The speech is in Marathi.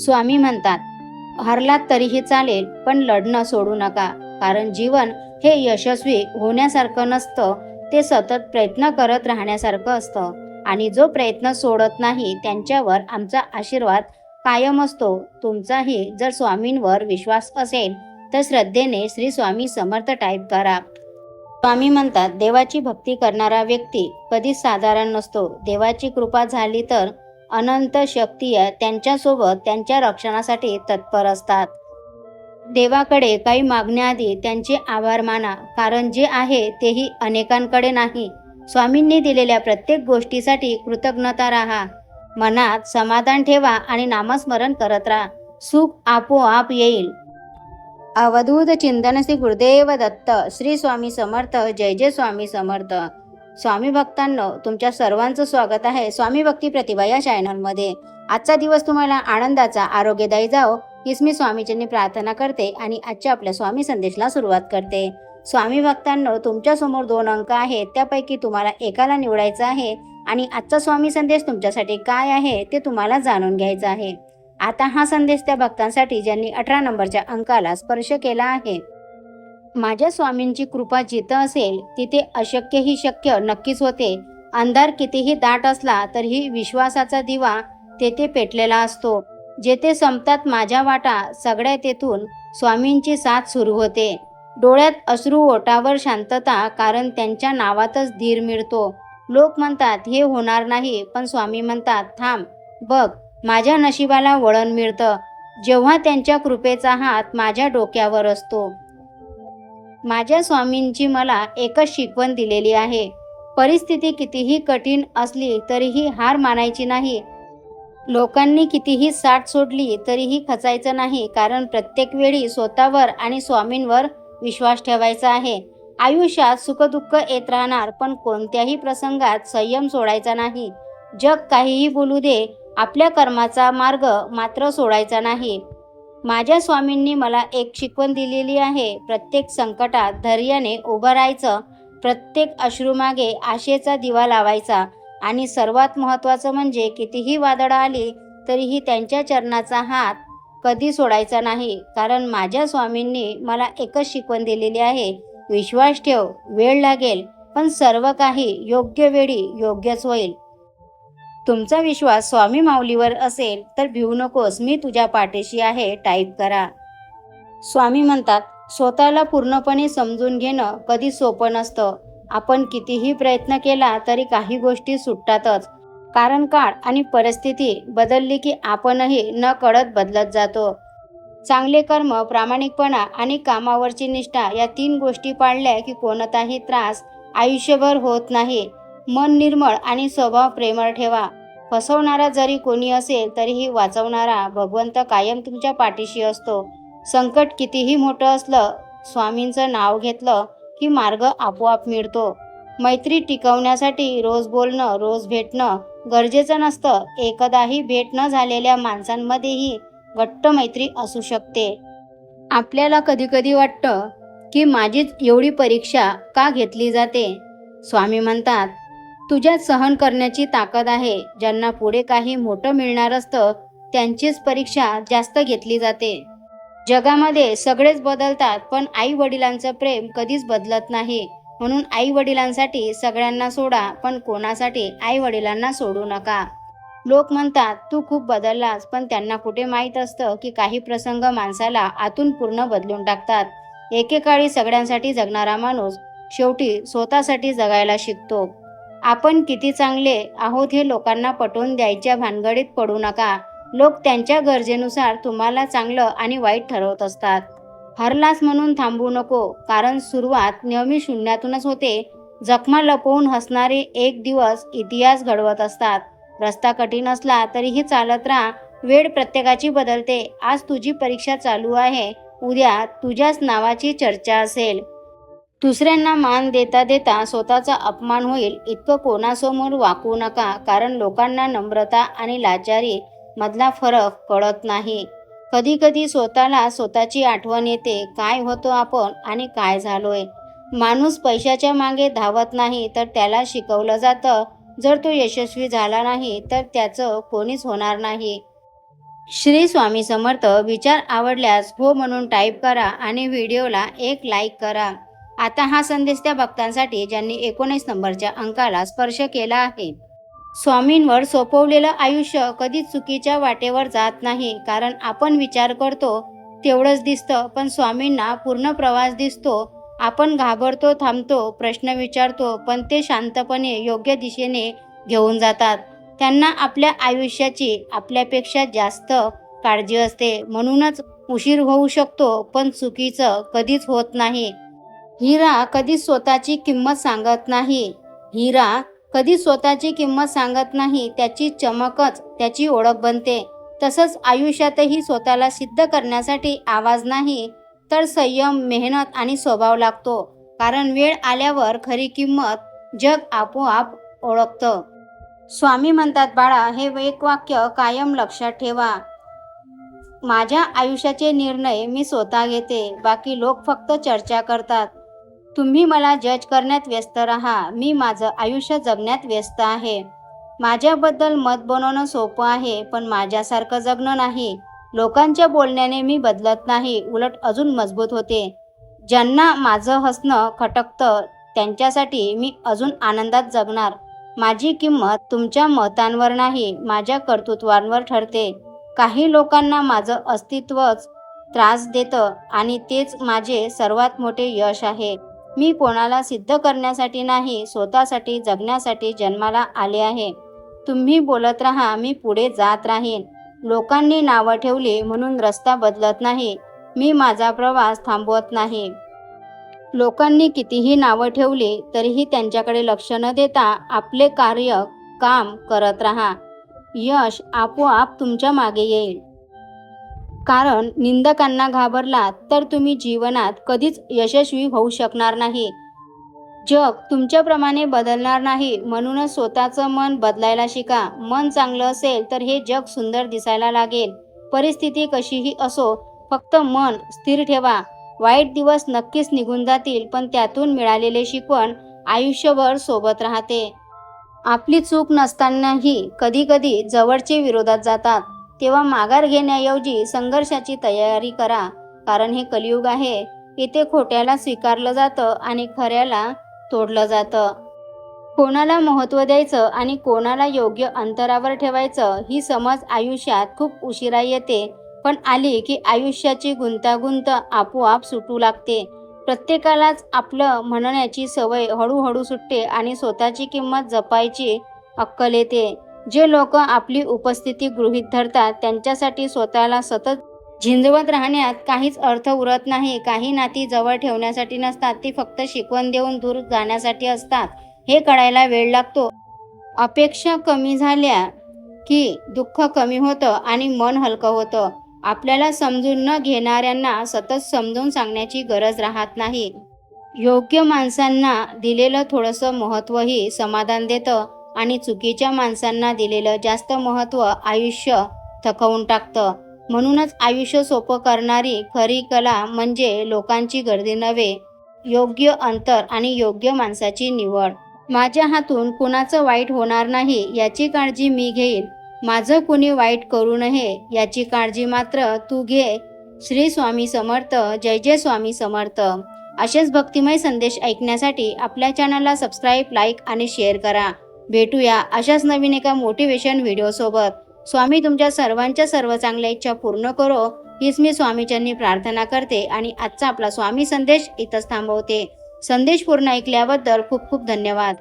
स्वामी म्हणतात, हरलात तरीही चालेल, पण लढणं सोडू नका. कारण जीवन हे यशस्वी होण्यासारखं नसतं, ते सतत प्रयत्न करत राहण्यासारखं असतं. आणि जो प्रयत्न सोडत नाही त्यांच्यावर आमचा आशीर्वाद कायम असतो. तुमचाही जर स्वामींवर विश्वास असेल तर श्रद्धेने श्री स्वामी समर्थ टाईप करा. स्वामी म्हणतात, देवाची भक्ती करणारा व्यक्ती कधीच साधारण नसतो. देवाची कृपा झाली तर अनंत शक्ती त्यांच्यासोबत त्यांच्या रक्षणासाठी तत्पर असतात. देवाकडे काही मागण्याआधी त्यांचे आभार माना, कारण जे आहे तेही अनेकांकडे नाही. स्वामींनी दिलेल्या प्रत्येक गोष्टीसाठी कृतज्ञता राहा. मनात समाधान ठेवा आणि नामस्मरण करत राहा. सुख आपोआप येईल. अवधूत चिंतन श्री गुरुदेव दत्त. श्री स्वामी समर्थ. जय जय स्वामी समर्थ. स्वामी भक्तांनो, तुमच्या सर्वांचं स्वागत आहे स्वामी भक्ती प्रतिभा या चॅनलमध्ये. आजचा दिवस तुम्हाला आनंदाचा, आरोग्यदायी जाओ हीच मी स्वामीचरणी प्रार्थना करते आणि आजच्या आपल्या स्वामी संदेशाला सुरुवात करते. स्वामी भक्तांनो, तुमच्या समोर 2 अंक आहेत, त्यापैकी तुम्हाला एकाला निवडायचं आहे आणि आजचा स्वामी संदेश तुमच्यासाठी काय आहे ते तुम्हाला जाणून घ्यायचं आहे. आता हा संदेश त्या भक्तांसाठी ज्यांनी 18 नंबरच्या अंकाला स्पर्श केला आहे. माझ्या स्वामींची कृपा जिथं असेल तिथे अशक्यही शक्य नक्कीच होते. अंधार कितीही दाट असला तरीही विश्वासाचा दिवा तेथे पेटलेला असतो. जेथे संपतात माझ्या वाटा सगळ्या तेथून स्वामींची साथ सुरू होते. डोळ्यात अश्रू, ओठावर शांतता, कारण त्यांच्या नावातच धीर मिळतो. लोक म्हणतात हे होणार नाही, पण स्वामी म्हणतात थांब बघ, माझ्या नशिबाला वळण मिळतं जेव्हा त्यांच्या कृपेचा हात माझ्या डोक्यावर असतो. माझ्या स्वामींची मला एकच शिकवण दिलेली आहे, परिस्थिती कितीही कठीण असली तरीही हार मानायची नाही. लोकांनी कितीही साथ सोडली तरीही खचायचं नाही, कारण प्रत्येक वेळी स्वतःवर आणि स्वामींवर विश्वास ठेवायचा आहे. आयुष्यात सुखदुःख येत राहणार, पण कोणत्याही प्रसंगात संयम सोडायचा नाही. जग काहीही बोलू दे, आपल्या कर्माचा मार्ग मात्र सोडायचा नाही. माझ्या स्वामींनी मला एक शिकवण दिलेली आहे, प्रत्येक संकटात धैर्याने उभं राहायचं, प्रत्येक अश्रूमागे आशेचा दिवा लावायचा आणि सर्वात महत्त्वाचं म्हणजे कितीही वादळं आली तरीही त्यांच्या चरणाचा हात कधी सोडायचा नाही. कारण माझ्या स्वामींनी मला एकच शिकवण दिलेली आहे, विश्वास ठेव, वेळ लागेल पण सर्व काही योग्य वेळी योग्यच होईल. तुमचा विश्वास स्वामी माऊलीवर असेल तर भिवू नकोस, मी तुझ्या पाठीशी आहे टाईप करा. स्वामी म्हणतात, स्वतःला पूर्णपणे समजून घेणं कधी सोपं नसतं. आपण कितीही प्रयत्न केला तरी काही गोष्टी सुटतातच, कारण काळ आणि परिस्थिती बदलली की आपणही न कळत बदलत जातो. चांगले कर्म, प्रामाणिकपणा आणि कामावरची निष्ठा या 3 गोष्टी पाळल्या की कोणताही त्रास आयुष्यभर होत नाही. मन निर्मळ आणि स्वभाव प्रेमळ ठेवा. फसवणारा जरी कोणी असेल तरीही वाचवणारा भगवंत कायम तुमच्या पाठीशी असतो. संकट कितीही मोठं असलं, स्वामींचं नाव घेतलं की मार्ग आपोआप मिळतो. मैत्री टिकवण्यासाठी रोज बोलणं, रोज भेटणं गरजेचं नसतं. एकदाही भेट न झालेल्या माणसांमध्येही घट्ट मैत्री असू शकते. आपल्याला कधीकधी वाटतं की माझीच एवढी परीक्षा का घेतली जाते. स्वामी म्हणतात, तुझ्यात सहन करण्याची ताकद आहे. ज्यांना पुढे काही मोठं मिळणार असतं त्यांचीच परीक्षा जास्त घेतली जाते. जगामध्ये सगळेच बदलतात, पण आई वडिलांचं प्रेम कधीच बदलत नाही. म्हणून आई वडिलांसाठी सगळ्यांना सोडा, पण कोणासाठी आई वडिलांना सोडू नका. लोक म्हणतात तू खूप बदललास, पण त्यांना कुठे माहीत असतं की काही प्रसंग माणसाला आतून पूर्ण बदलून टाकतात. एकेकाळी सगळ्यांसाठी जगणारा माणूस शेवटी स्वतःसाठी जगायला शिकतो. आपण किती चांगले आहोत हे लोकांना पटवून द्यायच्या भानगडीत पडू नका. लोक त्यांच्या गरजेनुसार तुम्हाला चांगलं आणि वाईट ठरवत असतात. हरलास म्हणून थांबू नको, कारण सुरुवात नेहमी शून्यातूनच होते. जखमा लपवून हसणारे एक दिवस इतिहास घडवत असतात. रस्ता कठीण असला तरीही चालत राहा. वेळ प्रत्येकाची बदलते. आज तुझी परीक्षा चालू आहे, उद्या तुझ्याच नावाची चर्चा असेल. दुसऱ्यांना मान देता देता स्वतःचा अपमान होईल इतकं कोणासमोर वाकू नका, कारण लोकांना नम्रता आणि लाचारी मधला फरक कळत नाही. कधी कधी स्वतःला स्वतःची आठवण येते, काय होतो आपण आणि काय झालोय. माणूस पैशाच्या मागे धावत नाही तर त्याला शिकवलं जातं. जर तो यशस्वी झाला नाही तर त्याचं कोणीच होणार नाही. श्री स्वामी समर्थ. विचार आवडल्यास हो म्हणून टाईप करा आणि व्हिडिओला एक लाईक करा. आता हा संदेश त्या भक्तांसाठी ज्यांनी 19 नंबरच्या अंकाला स्पर्श केला आहे. स्वामींवर सोपवलेलं आयुष्य कधीच चुकीच्या वाटेवर जात नाही. कारण आपण विचार करतो तेवढंच दिसतं, पण स्वामींना पूर्ण प्रवास दिसतो. आपण घाबरतो, थांबतो, प्रश्न विचारतो, पण ते शांतपणे योग्य दिशेने घेऊन जातात. त्यांना आपल्या आयुष्याची आपल्यापेक्षा जास्त काळजी असते. म्हणूनच उशीर होऊ शकतो, पण चुकीचं कधीच होत नाही. हिरा कधीच स्वतःची किंमत सांगत नाही. हिरा कधीच स्वतःची किंमत सांगत नाही. त्याची चमकच त्याची ओळख बनते. तसंच आयुष्यातही स्वतःला सिद्ध करण्यासाठी आवाज नाही, तर संयम, मेहनत आणि स्वभाव लागतो. कारण वेळ आल्यावर खरी किंमत जग आपोआप ओळखतं. स्वामी म्हणतात, बाळा, हे एक वाक्य कायम लक्षात ठेवा. माझ्या आयुष्याचे निर्णय मी स्वतः घेते. बाकी लोक फक्त चर्चा करतात. तुम्ही मला जज करण्यात व्यस्त राहा. मी माझं आयुष्य जगण्यात व्यस्त आहे. माझ्याबद्दल मत बनवणं सोपं आहे, पण माझ्यासारखं जगणं नाही. लोकांच्या बोलण्याने मी बदलत नाही, उलट अजून मजबूत होते. ज्यांना माझं हसणं खटकतं त्यांच्यासाठी मी अजून आनंदात जगणार. माझी किंमत तुमच्या मतांवर नाही, माझ्या कर्तृत्वांवर ठरते. काही लोकांना माझं अस्तित्वच त्रास देतं आणि तेच माझे सर्वात मोठे यश आहे. मी कोणाला सिद्ध करण्यासाठी नाही, स्वतःसाठी जगण्यासाठी जन्माला आले आहे. तुम्ही बोलत राहा, मी पुढे जात राहीन. लोकांनी नावं ठेवली म्हणून रस्ता बदलत नाही. मी माझा प्रवास थांबवत नाही. लोकांनी कितीही नावं ठेवली तरीही त्यांच्याकडे लक्ष न देता आपले काम करत राहा. यश आपोआप तुमच्या मागे येईल. कारण निंदकांना घाबरलात तर तुम्ही जीवनात कधीच यशस्वी होऊ शकणार नाही. जग तुमच्याप्रमाणे बदलणार नाही. म्हणूनच स्वतःचं मन बदलायला शिका. मन चांगलं असेल तर हे जग सुंदर दिसायला लागेल. परिस्थिती कशीही असो, फक्त मन स्थिर ठेवा. वाईट दिवस नक्कीच निघून जातील, पण त्यातून मिळालेले शिकवण आयुष्यभर सोबत राहते. आपली चूक नसतानाही कधीकधी जवळचे विरोधात जातात. तेव्हा माघार घेण्याऐवजी संघर्षाची तयारी करा. कारण हे कलियुग आहे. इथे खोट्याला स्वीकारलं जातं आणि खऱ्याला तोडलं जातं. कोणाला महत्त्व द्यायचं आणि कोणाला योग्य अंतरावर ठेवायचं ही समज आयुष्यात खूप उशिरा येते, पण आली की आयुष्याची गुंतागुंत आपोआप सुटू लागते. प्रत्येकालाच आपलं म्हणण्याची सवय हळूहळू सुटते आणि स्वतःची किंमत जपायची अक्कल येते. जे लोक आपली उपस्थिती गृहीत धरतात त्यांच्यासाठी स्वतःला सतत झिंजवत राहण्यात काहीच अर्थ उरत नाही. काही नाती जवळ ठेवण्यासाठी नसतात, ती फक्त शिकवण देऊन दूर जाण्यासाठी असतात. हे कळायला वेळ लागतो. अपेक्षा कमी झाल्या की दुःख कमी होतं आणि मन हलकं होतं. आपल्याला समजून न घेणाऱ्यांना सतत समजावून सांगण्याची गरज राहत नाही. योग्य माणसांना दिलेलं थोडंसं महत्त्वही समाधान देतं आणि चुकीच्या माणसांना दिलेलं जास्त महत्त्व आयुष्य थकवून टाकतं. म्हणूनच आयुष्य सोपं करणारी खरी कला म्हणजे लोकांची गर्दी नव्हे, योग्य अंतर आणि योग्य माणसाची निवड. माझ्या हातून कुणाचं वाईट होणार नाही याची काळजी मी घेईन. माझं कुणी वाईट करू नये याची काळजी मात्र तू घे. श्री स्वामी समर्थ. जय जय स्वामी समर्थ. असेच भक्तिमय संदेश ऐकण्यासाठी आपल्या चॅनलला सबस्क्राईब, लाईक आणि शेअर करा. भेटूया अशाच नवीन एका मोटिवेशन व्हिडिओसोबत. स्वामी तुमच्या सर्वांच्या सर्व चांगल्या इच्छा पूर्ण करो हीच मी स्वामीचरणी प्रार्थना करते आणि आजचा आपला स्वामी संदेश इथंच थांबवते. संदेश पूर्ण ऐकल्याबद्दल खूप खूप धन्यवाद.